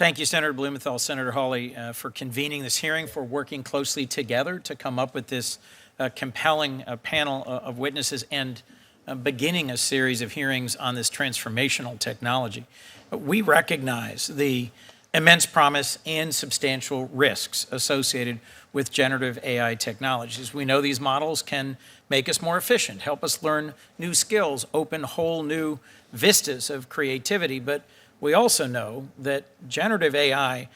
Thank you, Senator Blumenthal, Senator Hawley, for convening this hearing, for working closely together to come up with this compelling panel of witnesses and beginning a series of hearings on this transformational technology. We recognize the immense promise and substantial risks associated with generative AI technologies. We know these models can make us more efficient, help us learn new skills, open whole new vistas of creativity, but we also know that generative AI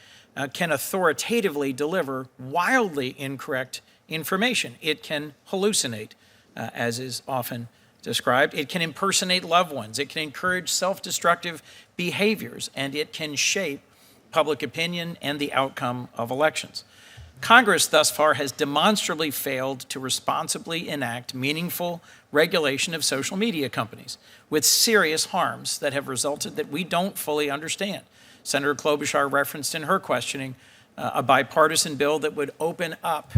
can authoritatively deliver wildly incorrect information. It can hallucinate, as is often described. It can impersonate loved ones. It can encourage self-destructive behaviors, and it can shape public opinion and the outcome of elections. Congress thus far has demonstrably failed to responsibly enact meaningful regulation of social media companies with serious harms that have resulted that we don't fully understand. Senator Klobuchar referenced in her questioning a bipartisan bill that would open up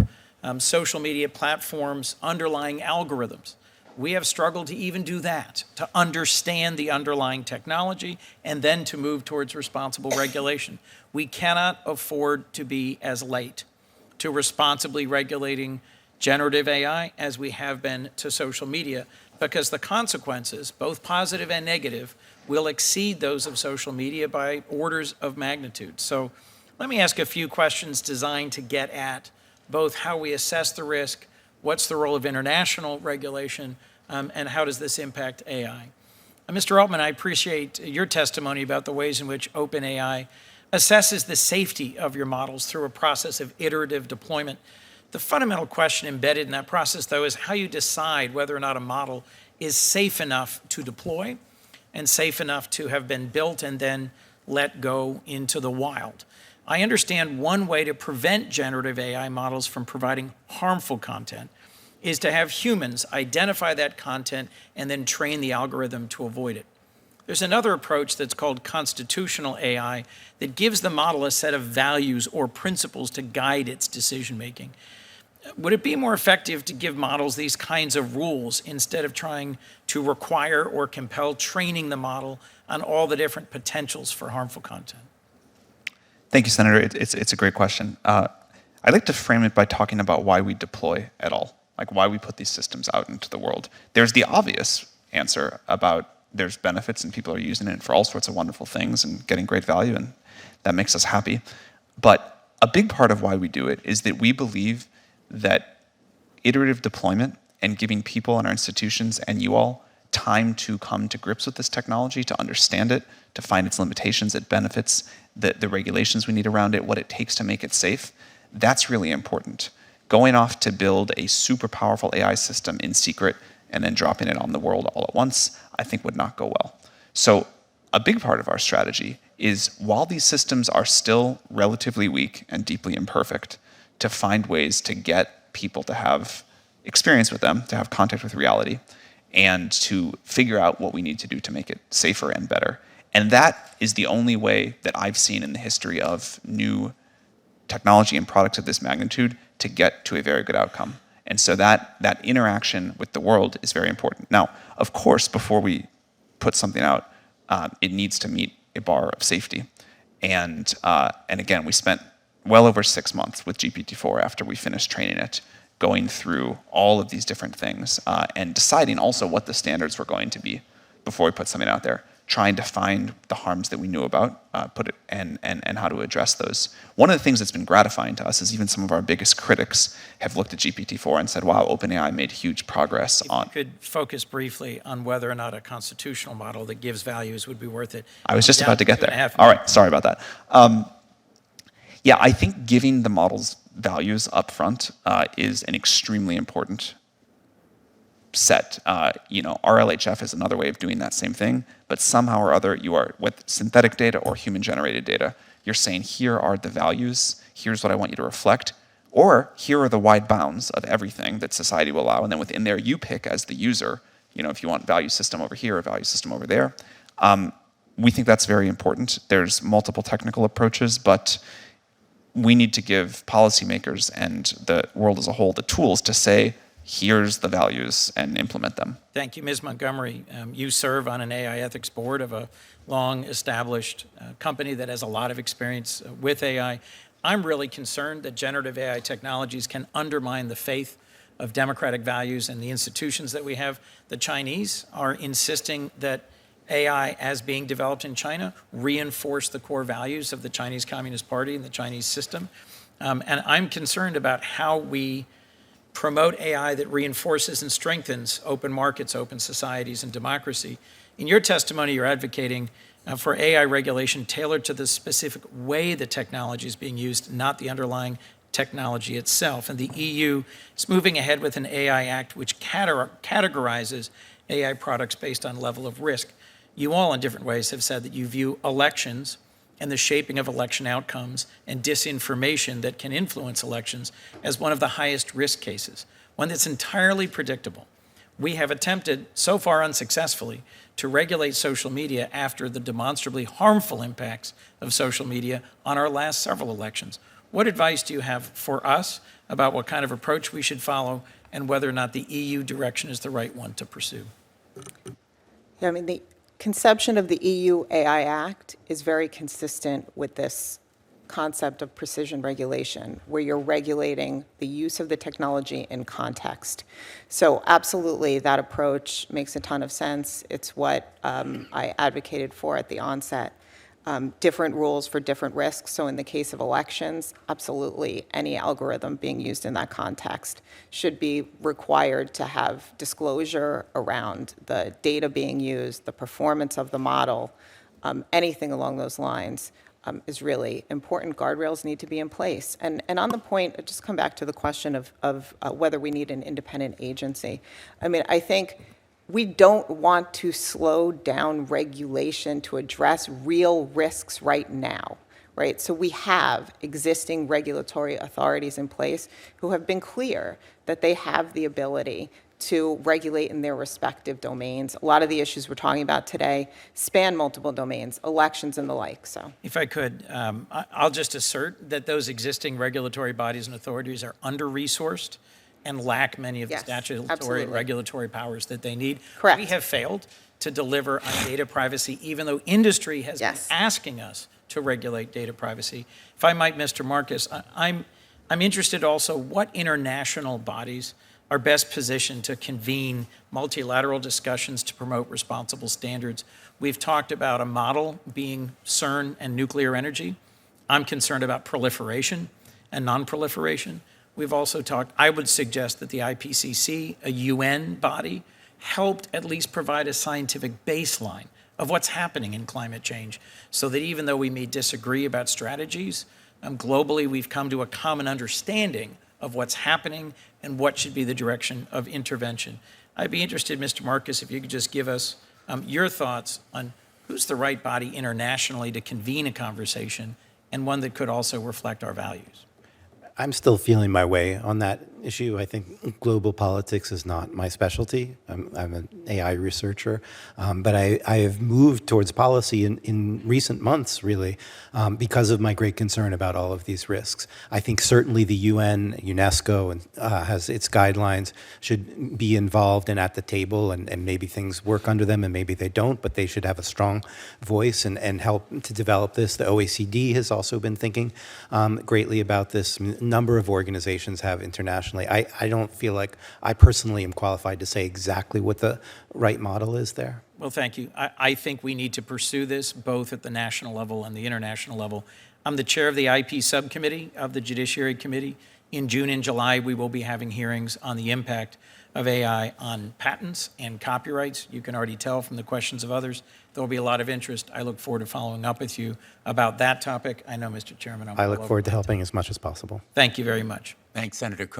social media platforms' underlying algorithms. We have struggled to even do that, to understand the underlying technology and then to move towards responsible regulation. We cannot afford to be as late to responsibly regulating generative AI as we have been to social media, because the consequences, both positive and negative, will exceed those of social media by orders of magnitude. So let me ask a few questions designed to get at both how we assess the risk, what's the role of international regulation, and how does this impact AI? Mr. Altman, I appreciate your testimony about the ways in which OpenAI assesses the safety of your models through a process of iterative deployment. The fundamental question embedded in that process, though, is how you decide whether or not a model is safe enough to deploy and safe enough to have been built and then let go into the wild. I understand one way to prevent generative AI models from providing harmful content is to have humans identify that content and then train the algorithm to avoid it. There's another approach that's called constitutional AI that gives the model a set of values or principles to guide its decision-making. Would it be more effective to give models these kinds of rules instead of trying to require or compel training the model on all the different potentials for harmful content? Thank you, Senator. It's a great question. I'd like to frame it by talking about why we deploy at all, like why we put these systems out into the world. There's the obvious answer about there's benefits and people are using it for all sorts of wonderful things and getting great value, and that makes us happy. But a big part of why we do it is that we believe that iterative deployment and giving people in our institutions and you all time to come to grips with this technology, to understand it, to find its limitations, its benefits, the regulations we need around it, what it takes to make it safe, that's really important. Going off to build a super powerful AI system in secret and then dropping it on the world all at once, I think would not go well. So a big part of our strategy is, while these systems are still relatively weak and deeply imperfect, to find ways to get people to have experience with them, to have contact with reality, and to figure out what we need to do to make it safer and better. And that is the only way that I've seen in the history of new technology and products of this magnitude to get to a very good outcome. And so that interaction with the world is very important. Now, of course, before we put something out, it needs to meet a bar of safety. And again, we spent well over 6 months with GPT-4 after we finished training it, going through all of these different things and deciding also what the standards were going to be before we put something out there, trying to find the harms that we knew about, and how to address those. One of the things that's been gratifying to us is even some of our biggest critics have looked at GPT-4 and said, wow, OpenAI made huge progress on. If you could focus briefly on whether or not a constitutional model that gives values would be worth it. I was just about to get there. All right, sorry about that. Yeah, I think giving the models values up front is an extremely important set. RLHF is another way of doing that same thing, but somehow or other, you are, with synthetic data or human-generated data, you're saying, here are the values, here's what I want you to reflect, or here are the wide bounds of everything that society will allow, and then within there, you pick as the user, if you want value system over here or value system over there. We think that's very important. There's multiple technical approaches, but we need to give policymakers and the world as a whole the tools to say, hears the values and implement them. Thank you, Ms. Montgomery. You serve on an AI ethics board of a long-established company that has a lot of experience with AI. I'm really concerned that generative AI technologies can undermine the faith of democratic values and the institutions that we have. The Chinese are insisting that AI, as being developed in China, reinforce the core values of the Chinese Communist Party and the Chinese system. And I'm concerned about how we promote AI that reinforces and strengthens open markets, open societies, and democracy. In your testimony, you're advocating for AI regulation tailored to the specific way the technology is being used, not the underlying technology itself. And the EU is moving ahead with an AI Act which categorizes AI products based on level of risk. You all, in different ways, have said that you view elections and the shaping of election outcomes and disinformation that can influence elections as one of the highest risk cases, one that's entirely predictable. We have attempted, so far unsuccessfully, to regulate social media after the demonstrably harmful impacts of social media on our last several elections. What advice do you have for us about what kind of approach we should follow and whether or not the EU direction is the right one to pursue? Yeah, I mean, the conception of the EU AI Act is very consistent with this concept of precision regulation, where you're regulating the use of the technology in context. So absolutely, that approach makes a ton of sense. It's what I advocated for at the onset. Different rules for different risks. So in the case of elections, absolutely, any algorithm being used in that context should be required to have disclosure around the data being used, the performance of the model, anything along those lines is really important. Guardrails need to be in place. And on the point, just come back to the question of whether we need an independent agency. I mean, I think we don't want to slow down regulation to address real risks right now, right? So we have existing regulatory authorities in place who have been clear that they have the ability to regulate in their respective domains. A lot of the issues we're talking about today span multiple domains, elections and the like. So, if I could, I'll just assert that those existing regulatory bodies and authorities are under-resourced and lack many of the statutory and regulatory powers that they need. Correct. We have failed to deliver on data privacy, even though industry has been asking us to regulate data privacy. If I might, Mr. Marcus, I'm interested also what international bodies are best positioned to convene multilateral discussions to promote responsible standards. We've talked about a model being CERN and nuclear energy. I'm concerned about proliferation and non-proliferation. We've also talked, I would suggest that the IPCC, a UN body, helped at least provide a scientific baseline of what's happening in climate change so that even though we may disagree about strategies, globally we've come to a common understanding of what's happening and what should be the direction of intervention. I'd be interested, Mr. Marcus, if you could just give us your thoughts on who's the right body internationally to convene a conversation and one that could also reflect our values. I'm still feeling my way on that issue. I think global politics is not my specialty. I'm an AI researcher, but I have moved towards policy in recent months, really, because of my great concern about all of these risks. I think certainly the UN, UNESCO, and has its guidelines, should be involved and at the table, and maybe things work under them and maybe they don't, but they should have a strong voice and help to develop this. The OECD has also been thinking greatly about this. A number of organizations have internationally. I don't feel like I personally am qualified to say exactly what the right model is there. Well, thank you. I think we need to pursue this both at the national level and the international level. I'm the chair of the IP subcommittee of the Judiciary Committee. In June and July, we will be having hearings on the impact of AI on patents and copyrights. You can already tell from the questions of others, there will be a lot of interest. I look forward to following up with you about that topic. I know, Mr. Chairman, I look forward to helping as much as possible. Thank you very much. Thanks, Senator Coons.